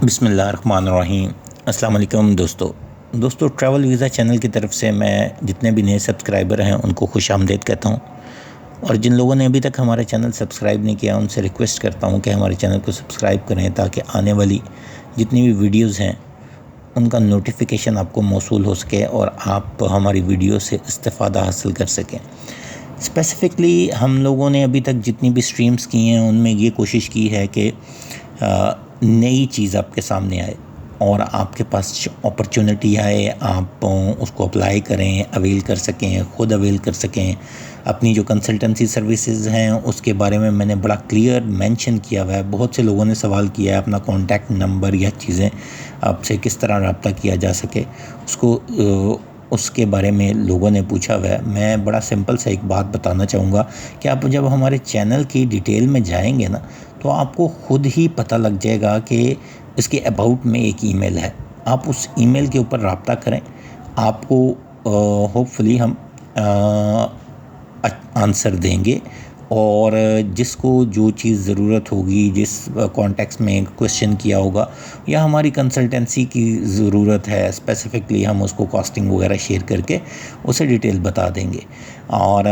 बिस्मिल्लाहिर्रहमानिर्रहीम। अस्सलाम वालेकुम दोस्तों ट्रैवल वीज़ा चैनल की तरफ से मैं जितने भी नए सब्सक्राइबर हैं उनको खुश आमदीद कहता हूँ, और जिन लोगों ने अभी तक हमारा चैनल सब्सक्राइब नहीं किया उनसे रिक्वेस्ट करता हूँ कि हमारे चैनल को सब्सक्राइब करें ताकि आने वाली जितनी भी वीडियोज़ हैं उनका नोटिफिकेशन आपको मौसूल हो सके और आप हमारी वीडियो से इस्तेफ़ादा हासिल कर सकें। स्पेसिफ़िकली हम लोगों ने अभी तक जितनी भी स्ट्रीम्स की हैं उनमें ये कोशिश की है कि नई चीज़ आपके सामने आए और आपके पास अपॉर्चुनिटी आए, आप उसको अप्लाई करें, अवेल कर सकें, ख़ुद अवेल कर सकें। अपनी जो कंसल्टेंसी सर्विसेज हैं उसके बारे में मैंने बड़ा क्लियर मेंशन किया हुआ है। बहुत से लोगों ने सवाल किया है अपना कॉन्टैक्ट नंबर या चीज़ें आपसे किस तरह रब्ता किया जा सके, उसके बारे में लोगों ने पूछा हुआ है। मैं बड़ा सिंपल सा एक बात बताना चाहूँगा कि आप जब हमारे चैनल की डिटेल में जाएंगे ना तो आपको ख़ुद ही पता लग जाएगा कि इसके अबाउट में एक ईमेल है। आप उस ईमेल के ऊपर रब्ता करें, आपको होपफुली हम आंसर देंगे, और जिसको जो चीज़ ज़रूरत होगी, जिस कॉन्टेक्स्ट में क्वेश्चन किया होगा या हमारी कंसल्टेंसी की ज़रूरत है स्पेसिफ़िकली, हम उसको कॉस्टिंग वगैरह शेयर करके उसे डिटेल बता देंगे। और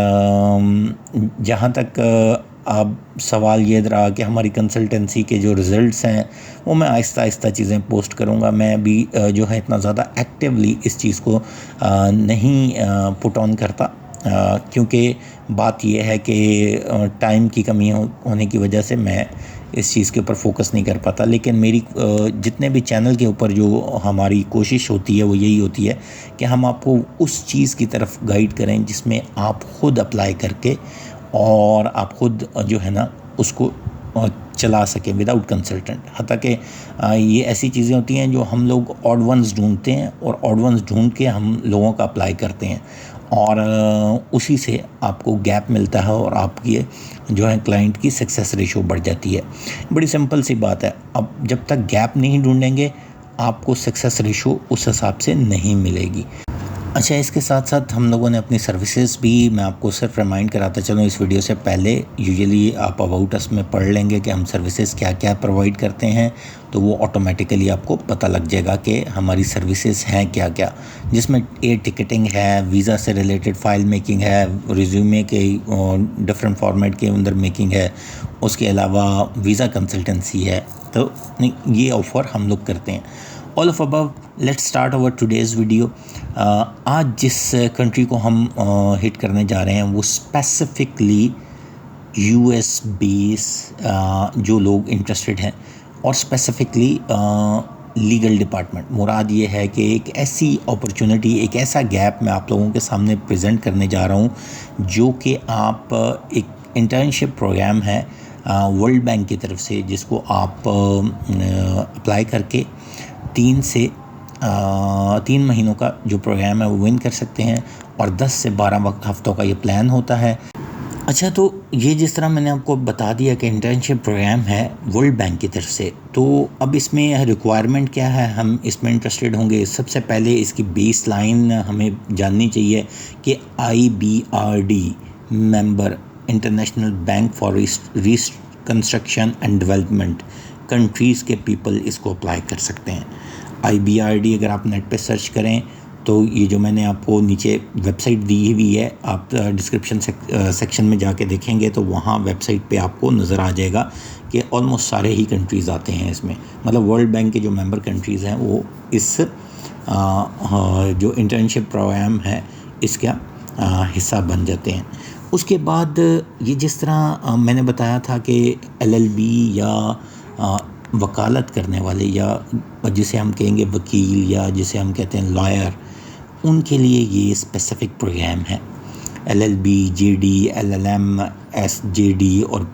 जहाँ तक अब सवाल ये रहा कि हमारी कंसल्टेंसी के जो रिज़ल्ट्स हैं वो मैं आहिस्ता आहिस्ता चीज़ें पोस्ट करूँगा। मैं अभी जो है इतना ज़्यादा एक्टिवली इस चीज़ को नहीं पुट ऑन करता, क्योंकि बात यह है कि टाइम की कमी होने की वजह से मैं इस चीज़ के ऊपर फोकस नहीं कर पाता। लेकिन मेरी जितने भी चैनल के ऊपर जो हमारी कोशिश होती है वो यही होती है कि हम आपको उस चीज़ की तरफ गाइड करें जिसमें आप ख़ुद अप्लाई करके और आप ख़ुद जो है ना उसको चला सकें विदाउट कंसल्टेंट। हालांकि ये ऐसी चीज़ें होती हैं जो हम लोग ऑड वंस ढूंढते हैं और ऑड वंस ढूंढ के हम लोगों का अप्लाई करते हैं, और उसी से आपको गैप मिलता है और आपकी जो है क्लाइंट की सक्सेस रेशो बढ़ जाती है। बड़ी सिंपल सी बात है। अब जब तक गैप नहीं ढूंढेंगे आपको सक्सेस रेशो उस हिसाब से नहीं मिलेगी। अच्छा, इसके साथ साथ हम लोगों ने अपनी सर्विसेज भी, मैं आपको सिर्फ रिमाइंड कराता चलूँ इस वीडियो से पहले, यूजुअली आप अबाउट अस में पढ़ लेंगे कि हम सर्विसेज क्या क्या प्रोवाइड करते हैं, तो वो ऑटोमेटिकली आपको पता लग जाएगा कि हमारी सर्विसेज हैं क्या क्या, जिसमें एयर टिकटिंग है, वीज़ा से रिलेटेड फ़ाइल मेकिंग है, रिज्यूमे के डिफरेंट फॉर्मेट के अंदर मेकिंग है, उसके अलावा वीज़ा कंसल्टेंसी है। तो ये ऑफ़र हम लोग करते हैं। All of above, let's start our today's video. आज जिस कंट्री को हम हिट करने जा रहे हैं वो स्पेसिफ़िकली यूएस बेस जो लोग इंटरेस्टेड हैं, और स्पेसिफ़िकली लीगल डिपार्टमेंट। मुराद ये है कि एक ऐसी अपॉर्चुनिटी, एक ऐसा गैप मैं आप लोगों के सामने प्रेजेंट करने जा रहा हूँ जो कि आप एक इंटर्नशिप प्रोग्राम है वर्ल्ड बैंक की तरफ से, जिसको आप अप्लाई करके 3 महीनों का जो प्रोग्राम है वो विन कर सकते हैं, और 10 से 12 हफ्तों का ये प्लान होता है। अच्छा, तो ये जिस तरह मैंने आपको बता दिया कि इंटर्नशिप प्रोग्राम है वर्ल्ड बैंक की तरफ से, तो अब इसमें रिक्वायरमेंट क्या है, हम इसमें इंटरेस्टेड होंगे। सबसे पहले इसकी बेस लाइन हमें जाननी चाहिए कि IBRD member, international bank for reconstruction and development countries के पीपल इसको अप्लाई कर सकते हैं। IBRD अगर आप नेट पे सर्च करें तो ये जो मैंने आपको नीचे वेबसाइट दी हुई है, आप डिस्क्रिप्शन सेक्शन में जाके देखेंगे तो वहाँ वेबसाइट पे आपको नज़र आ जाएगा कि ऑलमोस्ट सारे ही कंट्रीज़ आते हैं इसमें। मतलब वर्ल्ड बैंक के जो मेंबर कंट्रीज़ हैं वो इस जो इंटर्नशिप प्रोग्राम है इसका हिस्सा बन जाते हैं। उसके बाद ये जिस तरह मैंने बताया था कि LLB या वकालत करने वाले, या जिसे हम कहेंगे वकील, या जिसे हम कहते हैं लॉयर, उनके लिए ये स्पेसिफ़िक प्रोग्राम है। LLB, JD, LLM, SJD और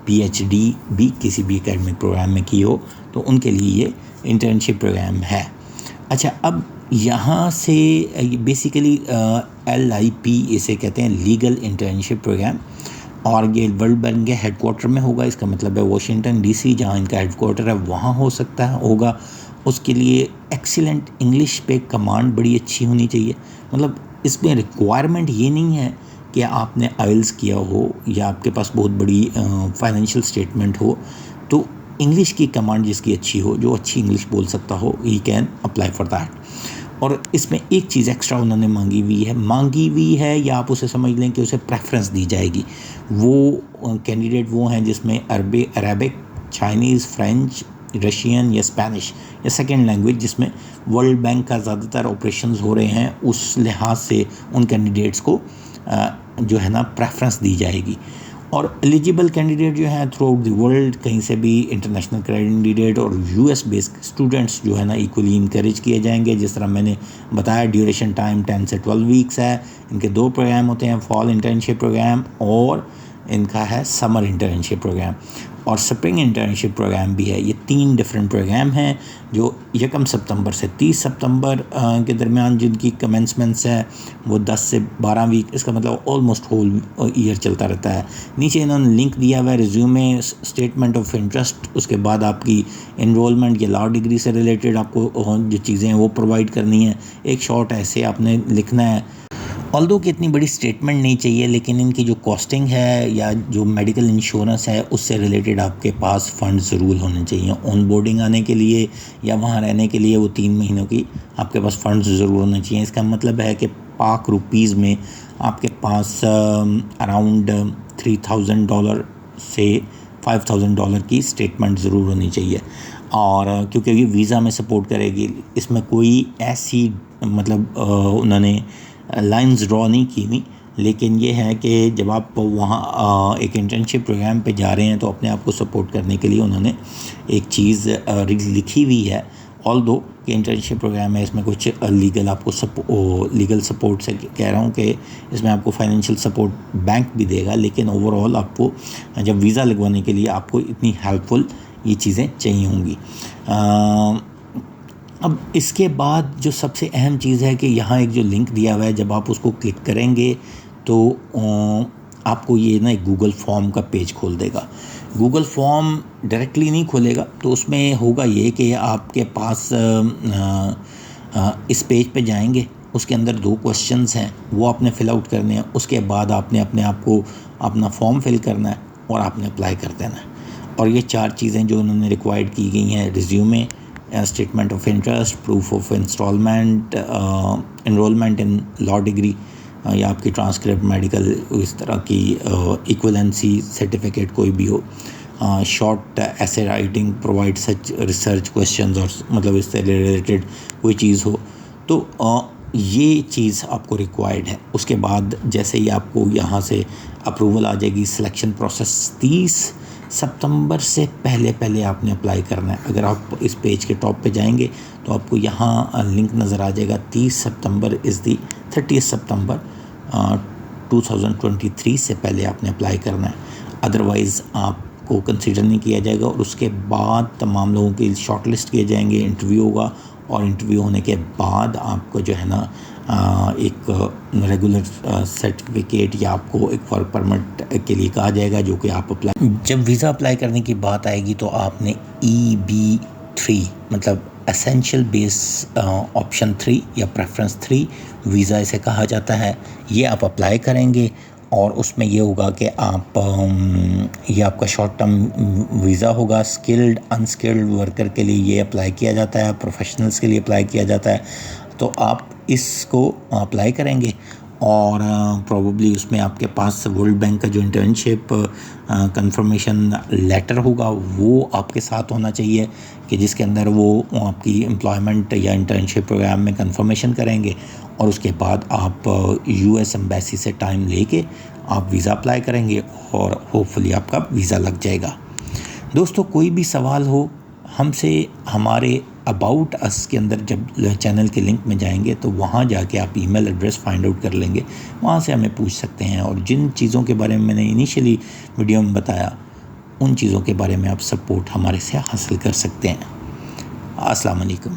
PhD भी किसी भी एकेडमिक प्रोग्राम में की हो तो उनके लिए ये इंटर्नशिप प्रोग्राम है। अच्छा, अब यहाँ से बेसिकली LIP इसे कहते हैं, लीगल इंटर्नशिप प्रोग्राम, और ये वर्ल्ड बैंक के हेडक्वार्टर में होगा। इसका मतलब है वाशिंगटन DC, जहाँ इनका हेडक्वार्टर है वहाँ हो सकता है होगा। उसके लिए एक्सीलेंट इंग्लिश पे कमांड बड़ी अच्छी होनी चाहिए। मतलब इसमें रिक्वायरमेंट ये नहीं है कि आपने आइल्स किया हो या आपके पास बहुत बड़ी फाइनेंशियल स्टेटमेंट हो, तो इंग्लिश की कमांड जिसकी अच्छी हो, जो अच्छी इंग्लिश बोल सकता हो, he can apply for that. और इसमें एक चीज़ एक्स्ट्रा उन्होंने मांगी हुई है या आप उसे समझ लें कि उसे प्रेफरेंस दी जाएगी। वो कैंडिडेट वो हैं जिसमें अरबिक, चाइनीज़, फ्रेंच, रशियन या स्पेनिश या सेकेंड लैंग्वेज जिसमें वर्ल्ड बैंक का ज़्यादातर ऑपरेशंस हो रहे हैं, उस लिहाज से उन कैंडिडेट्स को जो है ना प्रेफरेंस दी जाएगी। और एलिजिबल कैंडिडेट जो हैं थ्रू आउट द वर्ल्ड, कहीं से भी इंटरनेशनल कैंडिडेट और यूएस बेस्ड स्टूडेंट्स जो है ना इक्वली इंकरेज किए जाएंगे। जिस तरह मैंने बताया, ड्यूरेशन टाइम 10 से 12 वीक्स है। इनके 2 प्रोग्राम होते हैं, फॉल इंटर्नशिप प्रोग्राम और इनका है समर इंटर्नशिप प्रोग्राम, और स्प्रिंग इंटर्नशिप प्रोग्राम भी है। ये 3 डिफरेंट प्रोग्राम हैं जो 1 सितंबर से 30 सितंबर के दरमियान जिनकी कमेंसमेंट्स है वो 10 से 12 वीक, इसका मतलब ऑलमोस्ट होल ईयर चलता रहता है। नीचे इन्होंने लिंक दिया हुआ है, रिज्यूमे, स्टेटमेंट ऑफ इंटरेस्ट, उसके बाद आपकी इनरोलमेंट या लॉ डिग्री से रिलेटेड आपको जो चीज़ें हैं वो प्रोवाइड करनी है। एक शॉर्ट ऐसे आपने लिखना है। ऑल्दो कि इतनी बड़ी स्टेटमेंट नहीं चाहिए, लेकिन इनकी जो कॉस्टिंग है या जो मेडिकल इंश्योरेंस है उससे रिलेटेड आपके पास फ़ंड ज़रूर होने चाहिए। ऑन बोर्डिंग आने के लिए या वहाँ रहने के लिए वो 3 महीनों की आपके पास फ़ंड ज़रूर होने चाहिए। इसका मतलब है कि पाक रुपीज़ में आपके पास अराउंड $3000 से $5000 की स्टेटमेंट ज़रूर होनी चाहिए। और क्योंकि ये वीज़ा में सपोर्ट करेगी, इसमें कोई ऐसी मतलब उन्होंने लाइंस ड्रॉ नहीं की हुई, लेकिन ये है कि जब आप वहाँ एक इंटर्नशिप प्रोग्राम पे जा रहे हैं तो अपने आप को सपोर्ट करने के लिए उन्होंने एक चीज़ लिखी हुई है। ऑल्दो कि इंटर्नशिप प्रोग्राम है, इसमें कुछ लीगल आपको लीगल सपोर्ट से कह रहा हूँ कि इसमें आपको फाइनेंशियल सपोर्ट बैंक भी देगा, लेकिन ओवरऑल आपको जब वीज़ा लगवाने के लिए आपको इतनी हेल्पफुल ये चीज़ें चाहिए होंगी। अब इसके बाद जो सबसे अहम चीज़ है कि यहाँ एक जो लिंक दिया हुआ है, जब आप उसको क्लिक करेंगे तो आपको ये ना एक गूगल फॉर्म का पेज खोल देगा। गूगल फॉर्म डायरेक्टली नहीं खोलेगा, तो उसमें होगा ये कि आपके पास इस पेज पे जाएंगे, उसके अंदर 2 क्वेश्चंस हैं, वो आपने फ़िल आउट करने हैं। उसके बाद आपने अपने आप को अपना फॉर्म फिल करना है और आपने अप्लाई कर देना है। और ये 4 चीज़ें जो उन्होंने रिक्वायर्ड की गई हैं, resume, statement of interest, proof of installment, enrollment in law degree या आपकी ट्रांसक्रिप्ट, मेडिकल, इस तरह की इक्वलेंसी सर्टिफिकेट कोई भी हो, शॉर्ट ऐसे राइटिंग, प्रोवाइड सच रिसर्च क्वेश्चंस, और मतलब इससे रिलेटेड कोई चीज़ हो तो ये चीज़ आपको रिक्वायर्ड है। उसके बाद जैसे ही आपको यहाँ से अप्रूवल आ जाएगी, सिलेक्शन प्रोसेस 30 सितंबर से पहले आपने अप्लाई करना है। अगर आप इस पेज के टॉप पे जाएंगे तो आपको यहाँ लिंक नज़र आ जाएगा, 30 सितंबर इज़ दी 30 सितंबर 2023 से पहले आपने अप्लाई करना है, अदरवाइज़ आपको कंसीडर नहीं किया जाएगा। और उसके बाद तमाम लोगों की शॉर्टलिस्ट किए जाएंगे, इंटरव्यू होगा, और इंटरव्यू होने के बाद आपको जो है ना एक रेगुलर सर्टिफिकेट या आपको एक वर्क परमिट के लिए कहा जाएगा, जो कि आप अप्लाई, जब वीज़ा अप्लाई करने की बात आएगी तो आपने EB3 मतलब एसेंशियल बेस ऑप्शन 3 या प्रेफरेंस 3 वीज़ा इसे कहा जाता है, ये आप अप्लाई करेंगे। और उसमें ये होगा कि आप ये आपका शॉर्ट टर्म वीज़ा होगा। स्किल्ड अनस्किल्ड वर्कर के लिए ये अप्लाई किया जाता है, प्रोफेशनल्स के लिए अप्लाई किया जाता है। तो आप इसको अप्लाई करेंगे और प्रोबेबली उसमें आपके पास वर्ल्ड बैंक का जो इंटर्नशिप कंफर्मेशन लेटर होगा वो आपके साथ होना चाहिए, कि जिसके अंदर वो आपकी एम्प्लॉयमेंट या इंटर्नशिप प्रोग्राम में कंफर्मेशन करेंगे। और उसके बाद आप US एम्बेसी से टाइम लेके आप वीज़ा अप्लाई करेंगे और होपफुली आपका वीज़ा लग जाएगा। दोस्तों, कोई भी सवाल हो हमसे हमारे अबाउट अस के अंदर जब चैनल के लिंक में जाएंगे तो वहाँ जाके आप ईमेल एड्रेस फाइंड आउट कर लेंगे, वहाँ से हमें पूछ सकते हैं। और जिन चीज़ों के बारे में मैंने इनिशियली वीडियो में बताया, उन चीज़ों के बारे में आप सपोर्ट हमारे से हासिल कर सकते हैं। अस्सलाम वालेकुम।